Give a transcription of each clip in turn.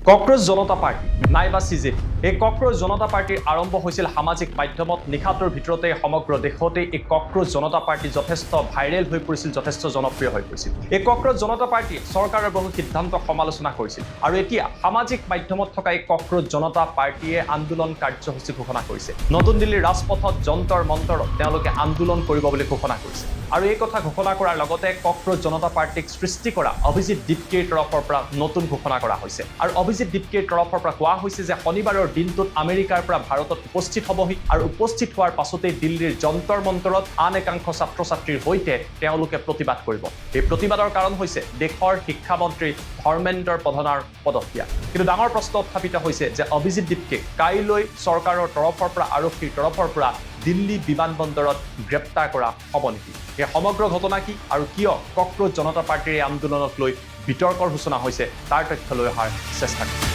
cockroach জনতা party নাইবা CJP এই cockroach জনতা পাৰ্টিৰ আৰম্ভ হৈছিল সামাজিক মাধ্যমত নিশাটোৰ ভিতৰতে সমগ্ৰ দেশতে এই কক্ৰোচ জনতা পাৰ্টি যথেষ্ট ভাইৰেল হৈ পৰিছিল যথেষ্ট জনপ্ৰিয় হৈ পৰিছিল এই কক্ৰোচ জনতা পাৰ্টি চৰকাৰৰ বহু সিদ্ধান্ত সমালোচনা কৰিছিল আৰু এতিয়া সামাজিক মাধ্যমত থকা এই কক্ৰোচ জনতা পাৰ্টিয়ে আন্দোলন কাৰ্যসূচী ঘোষণা কৰিছে নতুন দিল্লীৰ ৰাজপথত যন্তৰ মন্তৰত তেওঁলোকে আন্দোলন কৰিব বুলি ঘোষণা কৰিছে আৰু এই কথা ঘোষণা কৰাৰ লগতে কক্ৰোচ জনতা পাৰ্টিক সৃষ্টি কৰা অভিজিত দীপকেৰ তৰফৰ পৰা নতুন ঘোষণা কৰা হৈছে আৰু অভিজিত দীপকেৰ তৰফৰ পৰা কোৱা হৈছে যে শনিবাৰৰ দিনটোত আমেৰিকাৰ পৰা ভাৰতত উপস্থিত হ'বহি আৰু উপস্থিত হোৱাৰ পাছতেই দিল্লীৰ যন্তৰ মন্তৰত আন একাংশ ছাত্ৰ ছাত্ৰীৰ সৈতে তেওঁলোকে প্ৰতিবাদ কৰিব এই প্ৰতিবাদৰ কাৰণ হৈছে দেশৰ শিক্ষামন্ত্ৰী ধৰ্মেন্দ্ৰ প্ৰধানৰ পদত্যাগ কিন্তু ডাঙৰ প্ৰশ্ন উত্থাপিত হৈছে যে অভিজিত দীপকে কাইলৈ চৰকাৰৰ তৰফৰ পৰা আৰক্ষীৰ তৰফৰ পৰা দিল্লী বিমানবন্দৰত গ্ৰেপ্তাৰ কৰা হ'ব নেকি এই সমগ্ৰ ঘটনা কি আৰু কিয় কক্ৰোচ জনতা পাৰ্টিৰ এই আন্দোলনক লৈ বিতৰ্কৰ সূচনা হৈছে তাৰ তথ্য লৈ অহাৰ চেষ্টা কৰিম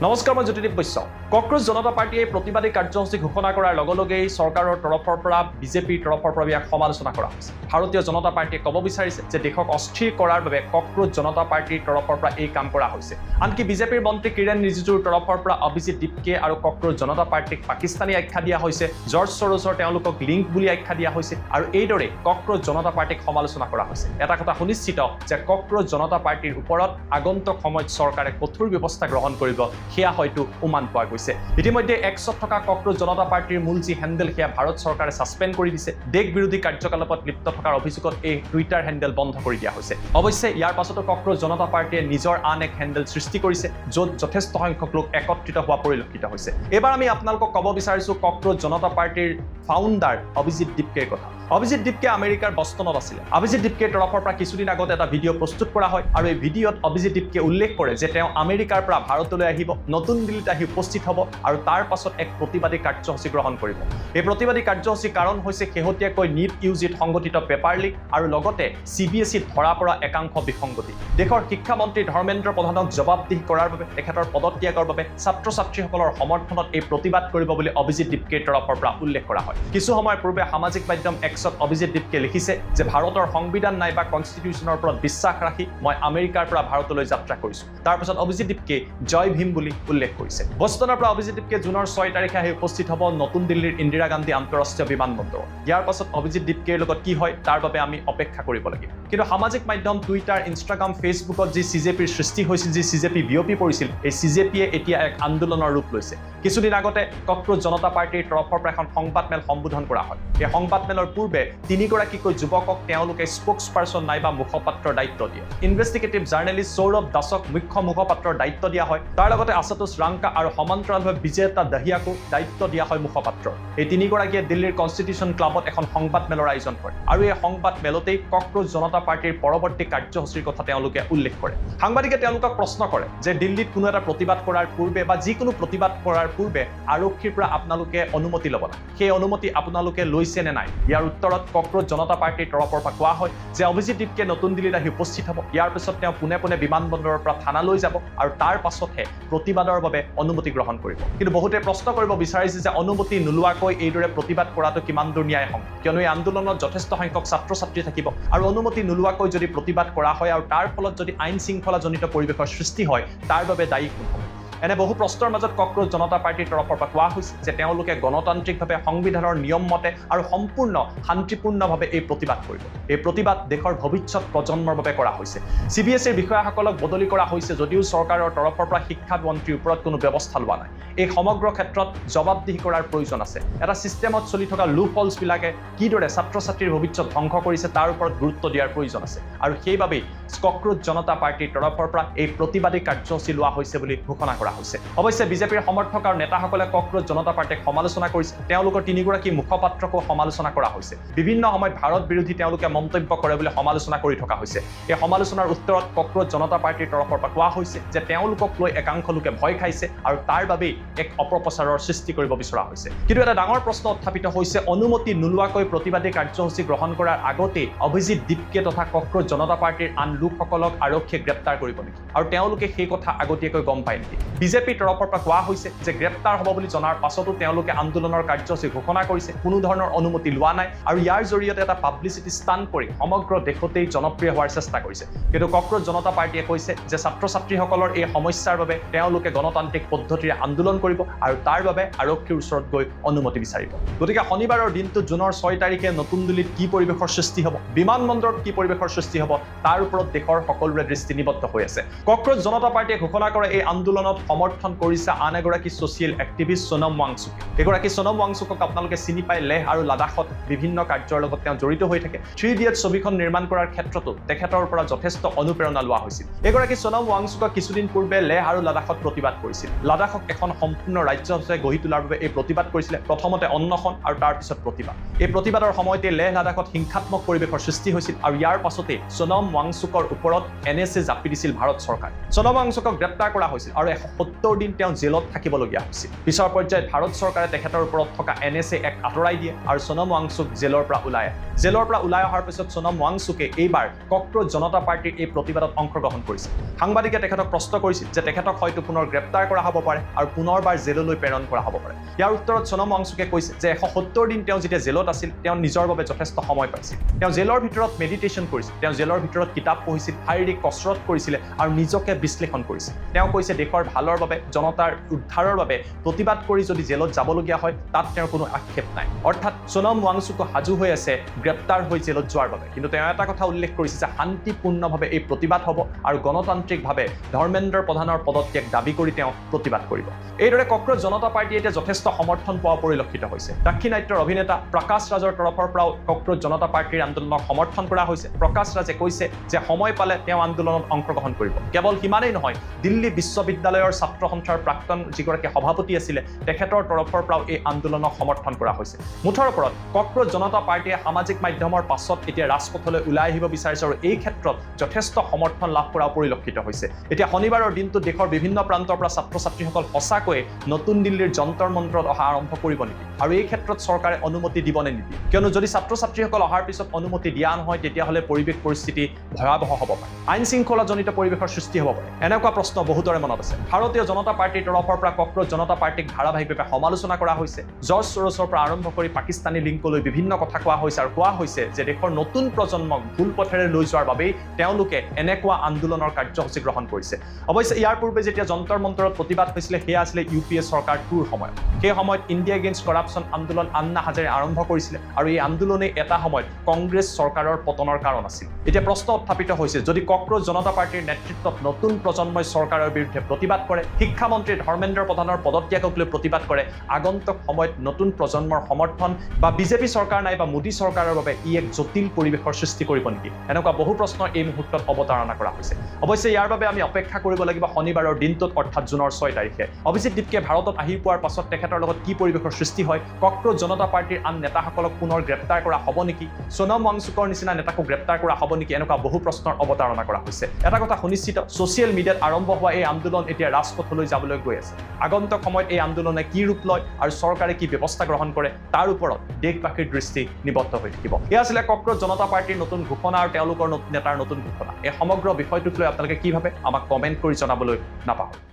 নমস্কাৰ মই জ্যোতিদীপ বৈশ্য কক্ৰোচ জনতা পাৰ্টিয়ে প্ৰতিবাদী কাৰ্যসূচী ঘোষণা কৰাৰ লগে লগেই চৰকাৰৰ তৰফৰ পৰা বিজেপিৰ তৰফৰ পৰা ইয়াক সমালোচনা কৰা হৈছে ভাৰতীয় জনতা পাৰ্টিয়ে ক'ব বিচাৰিছে যে দেশক অস্থিৰ কৰাৰ বাবে কক্ৰোচ জনতা পাৰ্টিৰ তৰফৰ পৰা এই কাম কৰা হৈছে আনকি বিজেপিৰ মন্ত্ৰী কিৰেণ ৰিজিজুৰ তৰফৰ পৰা অভিজিত দীপকে আৰু কক্ৰোচ জনতা পাৰ্টিক পাকিস্তানী আখ্যা দিয়া হৈছে জৰ্জ সৰোজৰ তেওঁলোকক লিংক বুলি আখ্যা দিয়া হৈছে আৰু এইদৰে কক্ৰোচ জনতা পাৰ্টিক সমালোচনা কৰা হৈছে এটা কথা সুনিশ্চিত যে কক্ৰোচ জনতা পাৰ্টিৰ ওপৰত আগন্তুক সময়ত চৰকাৰে কঠোৰ ব্যৱস্থা গ্ৰহণ কৰিব সেয়া হয়তো উমান পোৱা গৈছে ইতিমধ্যে এক্সত থকা কক্ৰোচ জনতা পাৰ্টিৰ মূল যি হেণ্ডেল সেয়া ভাৰত চৰকাৰে ছাছপেণ্ড কৰি দিছে দেশ বিৰোধী কাৰ্যকলাপত লিপ্ত থকাৰ অভিযোগত এই টুইটাৰ হেণ্ডেল বন্ধ কৰি দিয়া হৈছে অৱশ্যে ইয়াৰ পাছতো কক্ৰোচ জনতা পাৰ্টিয়ে নিজৰ আন এক হেণ্ডেল সৃষ্টি কৰিছে য'ত যথেষ্ট সংখ্যক লোক একত্ৰিত হোৱা পৰিলক্ষিত হৈছে এইবাৰ আমি আপোনালোকক ক'ব বিচাৰিছোঁ কক্ৰোচ জনতা পাৰ্টিৰ ফাউণ্ডাৰ অভিজিত দীপকেৰ কথা অভিজিত দীপকে আমেৰিকাৰ বষ্টনত আছিলে অভিজিত দীপকেৰ তৰফৰ পৰা কিছুদিন আগত এটা ভিডিঅ' প্ৰস্তুত কৰা হয় আৰু এই ভিডিঅ'ত অভিজিত দীপকে উল্লেখ কৰে যে তেওঁ আমেৰিকাৰ পৰা ভাৰতলৈ আহিব নতুন দিল্লীত আহি উপস্থিত হ'ব আৰু তাৰ পাছত এক প্ৰতিবাদী কাৰ্যসূচী গ্ৰহণ কৰিব এই প্ৰতিবাদী কাৰ্যসূচীৰ কাৰণ হৈছে শেহতীয়াকৈ নিট ইউজিত সংগঠিত পেপাৰ লিক আৰু লগতে CBSEত ধৰা পৰা একাংশ বিসংগতি দেশৰ শিক্ষামন্ত্ৰী ধৰ্মেন্দ্ৰ প্ৰধানক জবাবদিহি কৰাৰ বাবে তেখেতৰ পদত্যাগৰ বাবে ছাত্ৰ ছাত্ৰীসকলৰ সমৰ্থনত এই প্ৰতিবাদ কৰিব বুলি অভিজিত দীপকেৰ তৰফৰ পৰা উল্লেখ কৰা হয় কিছু সময় পূৰ্বে সামাজিক মাধ্যম এক্সত অভিজিত দীপকে লিখিছে যে ভাৰতৰ সংবিধান নাইবা কনষ্টিটিউশ্যনৰ ওপৰত বিশ্বাস ৰাখি মই আমেৰিকাৰ পৰা ভাৰতলৈ যাত্ৰা কৰিছোঁ তাৰ পিছত অভিজিত দীপকে জয় ভীম বুলি উল্লেখ কৰিছে বষ্টনৰ পৰা অভিজিত দীপকে জুনৰ 6 তাৰিখে আহি উপস্থিত হ'ব নতুন দিল্লীৰ ইন্দিৰা গান্ধী আন্তঃৰাষ্ট্ৰীয় বিমানবন্দৰত ইয়াৰ পাছত অভিজিত দীপকেৰ লগত কি হয় তাৰ বাবে আমি অপেক্ষা কৰিব লাগিব কিন্তু সামাজিক মাধ্যম টুইটাৰ ইনষ্টাগ্ৰাম ফেচবুকত যি CJPৰ সৃষ্টি হৈছিল যি CJP বিয়পি পৰিছিল এই CJPয়ে এতিয়া এক আন্দোলনৰ ৰূপ লৈছে কিছুদিন আগতে কক্ৰোচ জনতা পাৰ্টিৰ তৰফৰ পৰা এখন সংবাদমেল সম্বোধন কৰা হয় এই সংবাদমেলৰ পূৰ্বে তিনিগৰাকীকৈ যুৱকক তেওঁলোকে স্পোক্স পাৰ্চন নাইবা মুখপাত্ৰৰ দায়িত্ব দিয়ে ইনভেষ্টিগেটিভ জাৰ্নেলিষ্ট সৌৰভ দাসক মুখ্য মুখপাত্ৰৰ দায়িত্ব দিয়া হয় তাৰ লগতে আশুতোষ ৰাংকা আৰু সমান্তৰালভাৱে বিজেতা দহিয়াকো দায়িত্ব দিয়া হয় মুখপাত্ৰ এই তিনিগৰাকীয়ে দিল্লীৰ কনষ্টিটিউশ্যন ক্লাবত এখন সংবাদমেলৰ আয়োজন কৰে আৰু এই সংবাদমেলতেই কক্ৰোচ জনতা পাৰ্টিৰ পৰৱৰ্তী কাৰ্যসূচীৰ কথা তেওঁলোকে উল্লেখ কৰে সাংবাদিকে তেওঁলোকক প্ৰশ্ন কৰে যে দিল্লীত কোনো এটা প্ৰতিবাদ কৰাৰ পূৰ্বে বা যিকোনো প্ৰতিবাদ কৰাৰ পূৰ্বে আৰক্ষীৰ পৰা আপোনালোকে অনুমতি ল'ব লাগে সেই অনুমতি আপোনালোকে লৈছে নে নাই ইয়াৰ উত্তৰত কক্ৰোচ জনতা পাৰ্টিৰ তৰফৰ পৰা কোৱা হয় যে অভিজিত দীপকে নতুন দিল্লীত আহি উপস্থিত হ'ব ইয়াৰ পিছত তেওঁ পোনে পোনে বিমানবন্দৰৰ পৰা থানালৈ যাব আৰু তাৰ পাছতহে প্ৰতিবাদৰ বাবে অনুমতি গ্ৰহণ কৰিব কিন্তু বহুতে প্ৰশ্ন কৰিব বিচাৰিছে যে অনুমতি নোলোৱাকৈ এইদৰে প্ৰতিবাদ কৰাটো কিমান দূৰ ন্যায়সংগত কিয়নো এই আন্দোলনত যথেষ্ট সংখ্যক ছাত্ৰ ছাত্ৰী থাকিব আৰু অনুমতি নোলোৱাকৈ যদি প্ৰতিবাদ কৰা হয় আৰু তাৰ ফলত যদি আইন শৃংখলাজনিত পৰিৱেশৰ সৃষ্টি হয় তাৰ বাবে দায়ী কোন হ'ব এনে বহু প্ৰশ্নৰ মাজত কক্ৰোচ জনতা পাৰ্টিৰ তৰফৰ পৰা কোৱা হৈছে যে তেওঁলোকে গণতান্ত্ৰিকভাৱে সংবিধানৰ নিয়ম মতে আৰু সম্পূৰ্ণ শান্তিপূৰ্ণভাৱে এই প্ৰতিবাদ কৰিব এই প্ৰতিবাদ দেশৰ ভৱিষ্যত প্ৰজন্মৰ বাবে কৰা হৈছে CBSEৰ বিষয়াসকলক বদলি কৰা হৈছে যদিও চৰকাৰৰ তৰফৰ পৰা শিক্ষা মন্ত্ৰীৰ ওপৰত কোনো ব্যৱস্থা লোৱা নাই এই সমগ্ৰ ক্ষেত্ৰত জবাবদিহি কৰাৰ প্ৰয়োজন আছে এটা চিষ্টেমত চলি থকা লুপ হলছবিলাকে কিদৰে ছাত্ৰ ছাত্ৰীৰ ভৱিষ্যত ধ্বংস কৰিছে তাৰ ওপৰত গুৰুত্ব দিয়াৰ প্ৰয়োজন আছে আৰু সেইবাবেই কক্ৰোচ জনতা পাৰ্টিৰ তৰফৰ পৰা এই প্ৰতিবাদী কাৰ্যসূচী লোৱা হৈছে বুলি ঘোষণা কৰা হৈছে অৱশ্যে বিজেপিৰ সমৰ্থক আৰু নেতাসকলে কক্ৰোচ জনতা পাৰ্টিক সমালোচনা কৰিছে তেওঁলোকৰ তিনিগৰাকী মুখপাত্ৰকো সমালোচনা কৰা হৈছে বিভিন্ন সময়ত ভাৰত বিৰোধী তেওঁলোকে মন্তব্য কৰে বুলি সমালোচনা কৰি থকা হৈছে এই সমালোচনাৰ উত্তৰত কক্ৰোচ জনতা পাৰ্টিৰ তৰফৰ পৰা কোৱা হৈছে যে তেওঁলোকক লৈ একাংশ লোকে ভয় খাইছে আৰু তাৰ বাবেই এক অপপ্ৰচাৰৰ সৃষ্টি কৰিব বিচৰা হৈছে কিন্তু এটা ডাঙৰ প্ৰশ্ন উত্থাপিত হৈছে অনুমতি নোলোৱাকৈ প্ৰতিবাদী কাৰ্যসূচী গ্ৰহণ কৰাৰ আগতে অভিজিত দীপকে তথা কক্ৰোচ জনতা পাৰ্টিৰ আন লোকসকলক আৰক্ষীয়ে গ্ৰেপ্তাৰ কৰিব নেকি আৰু তেওঁলোকে সেই কথা আগতীয়াকৈ গম পায় নেকি বিজেপিৰ তৰফৰ পৰা কোৱা হৈছে যে গ্ৰেপ্তাৰ হ'ব বুলি জনাৰ পাছতো তেওঁলোকে আন্দোলনৰ কাৰ্যসূচী ঘোষণা কৰিছে কোনো ধৰণৰ অনুমতি লোৱা নাই আৰু ইয়াৰ জৰিয়তে এটা পাব্লিচিটি ষ্টাণ্ট কৰি সমগ্ৰ দেশতেই জনপ্ৰিয় হোৱাৰ চেষ্টা কৰিছে কিন্তু কক্ৰজ জনতা পাৰ্টিয়ে কৈছে যে ছাত্ৰ ছাত্ৰীসকলৰ এই সমস্যাৰ বাবে তেওঁলোকে গণতান্ত্ৰিক পদ্ধতিৰে আন্দোলন কৰিব আৰু তাৰ বাবে আৰক্ষীৰ ওচৰত গৈ অনুমতি বিচাৰিব গতিকে শনিবাৰৰ দিনটো জুনৰ 6 তাৰিখে নতুন দিল্লীত কি পৰিৱেশৰ সৃষ্টি হ'ব বিমানবন্দৰত কি পৰিৱেশৰ সৃষ্টি হ'ব তাৰ ওপৰত দেশৰ সকলোৰে দৃষ্টি নিবদ্ধ হৈ আছে কক্ৰজ জনতা পাৰ্টিয়ে ঘোষণা কৰে এই আন্দোলনত সমৰ্থন কৰিছে আন এগৰাকী ছ'চিয়েল এক্টিভিষ্ট সোনম ৱাংচুক এগৰাকী সোনম ৱাংচুকক আপোনালোকে চিনি পায় লেহ আৰু লাডাখত বিভিন্ন কাৰ্যৰ লগত তেওঁ জড়িত হৈ থাকে 3 ইডিয়টছ ছবিখন নিৰ্মাণ কৰাৰ ক্ষেত্ৰতো তেখেতৰ পৰা যথেষ্ট অনুপ্ৰেৰণা লোৱা হৈছিল এগৰাকী সোনম ৱাংচুকক কিছুদিন পূৰ্বে লেহ আৰু লাডাখত প্ৰতিবাদ কৰিছিল লাডাখক এখন সম্পূৰ্ণ ৰাজ্য হিচাপে গঢ়ি তোলাৰ বাবে এই প্ৰতিবাদ কৰিছিলে প্ৰথমতে অন্নখন আৰু তাৰ পিছত প্ৰতিবাদ এই প্ৰতিবাদৰ সময়তে লেহ লাডাখত হিংসাত্মক পৰিৱেশৰ সৃষ্টি হৈছিল আৰু ইয়াৰ পাছতে সোনম ৱাংচুকৰ ওপৰত NSA জাপি দিছিল ভাৰত চৰকাৰ সোনম ৱাংচুকক গ্ৰেপ্তাৰ কৰা হৈছিল আৰু 170 দিন তেওঁ জেলত থাকিবলগীয়া হৈছিল পিছৰ পৰ্যায়ত ভাৰত চৰকাৰে তেখেতৰ ওপৰত থকা NSA এক আঁতৰাই দিয়ে আৰু সোনম ৱাংচুক জেলৰ পৰা ওলাই অহাৰ পিছত সোনম ৱাংচুকে এইবাৰ কক্ৰজ জনতা পাৰ্টিৰ এই প্ৰতিবাদত অংশগ্ৰহণ কৰিছিল সাংবাদিকে তেখেতক প্ৰশ্ন কৰিছিল যে তেখেতক হয়তো পুনৰ গ্ৰেপ্তাৰ কৰা হ'ব পাৰে আৰু পুনৰবাৰ জেললৈ প্ৰেৰণ কৰা হ'ব পাৰে ইয়াৰ উত্তৰত সোনম ৱাংচুকে কৈছে যে 170 দিন তেওঁ যেতিয়া জেলত আছিল তেওঁ নিজৰ বাবে যথেষ্ট সময় পাইছিল তেওঁ জেলৰ ভিতৰত মেডিটেশ্যন কৰিছিল তেওঁ জেলৰ ভিতৰত কিতাপ পঢ়িছিল শাৰীৰিক কচৰৎ কৰিছিল আৰু নিজকে বিশ্লেষণ কৰিছিল তেওঁ কৈছে দেশৰ ভালৰ বাবে জনতাৰ উদ্ধাৰৰ বাবে প্ৰতিবাদ কৰি যদি জেলত যাবলগীয়া হয় তাত তেওঁৰ কোনো আক্ষেপ নাই অৰ্থাৎ সোনম ৱাংচুক সাজু হৈ আছে গ্ৰেপ্তাৰ হৈ জেলত যোৱাৰ বাবে কিন্তু তেওঁ এটা কথা উল্লেখ কৰিছে যে শান্তিপূৰ্ণভাৱে এই প্ৰতিবাদ হ'ব আৰু গণতান্ত্ৰিকভাৱে ধৰ্মেন্দ্ৰ প্ৰধানৰ পদত্যাগ দাবী কৰি তেওঁ প্ৰতিবাদ কৰিব এইদৰে কক্ৰজ জনতা পাৰ্টিয়ে এতিয়া যথেষ্ট সমৰ্থন পোৱা পৰিলক্ষিত হৈছে দাক্ষিণাত্যৰ অভিনেতা প্ৰকাশ ৰাজৰ তৰফৰ পৰাও কক্ৰজ জনতা পাৰ্টিৰ আন্দোলনক সমৰ্থন কৰা হৈছে প্ৰকাশ ৰাজে কৈছে যে সময় পালে তেওঁ আন্দোলনত অংশগ্ৰহণ কৰিব কেৱল সিমানেই নহয় দিল্লী বিশ্ববিদ্যালয়ৰ ছাত্ৰ সন্থাৰ প্ৰাক্তন যিগৰাকী সভাপতি আছিলে তেখেতৰ তৰফৰ পৰাও এই আন্দোলনক সমৰ্থন কৰা হৈছে মুঠৰ ওপৰত কক্ৰজ জনতা পাৰ্টিয়ে সামাজিক মাধ্যমৰ পাছত এতিয়া ৰাজপথলৈ ওলাই আহিব বিচাৰিছে আৰু এই ক্ষেত্ৰত যথেষ্ট সমৰ্থন লাভ কৰা পৰিলক্ষিত হৈছে এতিয়া শনিবাৰৰ দিনটো দেশৰ বিভিন্ন প্ৰান্তৰ পৰা ছাত্ৰ ছাত্ৰীসকল সঁচাকৈ নতুন দিল্লীৰ যন্তৰ মন্ত্ৰত অহা আৰম্ভ কৰিব নেকি আৰু এই ক্ষেত্ৰত চৰকাৰে অনুমতি দিব নে নিদিয়ে কিয়নো যদি ছাত্ৰ ছাত্ৰীসকল অহাৰ পিছত অনুমতি দিয়া নহয় তেতিয়াহ'লে পৰিৱেশ পৰিস্থিতি ভয়াৱহ হ'ব পাৰে আইন শৃংখলাজনিত পৰিৱেশৰ সৃষ্টি হ'ব পাৰে এনেকুৱা প্ৰশ্ন বহুতৰে মনত আছে ভাৰতীয় জনতা পাৰ্টিৰ তৰফৰ পৰা কক্ৰজ জনতা পাৰ্টিক ধাৰাবাহিকভাৱে সমালোচনা কৰা হৈছে জৰ্জ চৰছৰ পৰা আৰম্ভ কৰি পাকিস্তানী লিংকলৈ বিভিন্ন কথা কোৱা হৈছে আৰু কোৱা হৈছে যে দেশৰ নতুন প্ৰজন্মক ভুল পথেৰে লৈ যোৱাৰ বাবেই তেওঁলোকে এনেকুৱা আন্দোলনৰ কাৰ্যসূচী গ্ৰহণ কৰিছে অৱশ্যে ইয়াৰ পূৰ্বে যেতিয়া যন্তৰ মন্তৰত প্ৰতিবাদ হৈছিলে সেয়া আছিলে UPA চৰকাৰটোৰ সময়ত সেই সময়ত ইণ্ডিয়া এগেইনষ্ট কৰাপশ্যন আন্দোলন আন্না হাজাৰে আৰম্ভ কৰিছিলে আৰু এই আন্দোলনে এটা সময়ত কংগ্ৰেছ চৰকাৰৰ পতনৰ কাৰণ আছিল এতিয়া প্ৰশ্ন উত্থাপিত হৈছে যদি কক্ৰজ জনতা পাৰ্টিৰ নেতৃত্বত নতুন প্ৰজন্মই চৰকাৰৰ বিৰুদ্ধে প্ৰতিবাদ কৰে শিক্ষামন্ত্ৰী ধৰ্মেন্দ্ৰ প্ৰধানৰ পদত্যাগক লৈ প্ৰতিবাদ কৰে আগন্তুক সময়ত নতুন প্ৰজন্মৰ সমৰ্থন বা বিজেপি চৰকাৰ নাই বা মোদী চৰকাৰৰ বাবে ই এক জটিল পৰিৱেশৰ সৃষ্টি কৰিব নেকি এনেকুৱা বহু প্ৰশ্ন এই মুহূৰ্তত অৱতাৰণা কৰা হৈছে অৱশ্যে ইয়াৰ বাবে আমি অপেক্ষা কৰিব লাগিব শনিবাৰৰ দিনটোত অৰ্থাৎ জুনৰ 6 তাৰিখে অভিজিৎ দীপকে ভাৰতত আহি পোৱাৰ পাছত তেখেতৰ লগত কি পৰিৱেশৰ সৃষ্টি হয় কক্ৰজ জনতা পাৰ্টিৰ আন নেতাসকলক পুনৰ গ্ৰেপ্তাৰ কৰা হ'ব নেকি সোনম ৱাংচুকৰ নিচিনা নেতাকো গ্ৰেপ্তাৰ কৰা হ'ব নেকি এনেকুৱা বহু প্ৰশ্নৰ অৱতাৰণা কৰা হৈছে এটা কথা সুনিশ্চিত ছ'চিয়েল মিডিয়াত আৰম্ভ হোৱা এই আন্দোলন এতিয়া ৰাজপথলৈ যাবলৈ গৈ আছে আগন্তুক সময়ত এই আন্দোলনে কি ৰূপ লয় আৰু চৰকাৰে কি ব্যৱস্থা গ্ৰহণ কৰে তাৰ ওপৰত দেশবাসীৰ দৃষ্টি নিবদ্ধ হৈ থাকিব এয়া আছিলে কক্ৰজ জনতা পাৰ্টিৰ নতুন ঘোষণা আৰু তেওঁলোকৰ নেতাৰ নতুন ঘোষণা এই সমগ্ৰ বিষয়টোক লৈ আপোনালোকে কি ভাবে আমাক কমেণ্ট কৰি জনাবলৈ নাপাহৰিব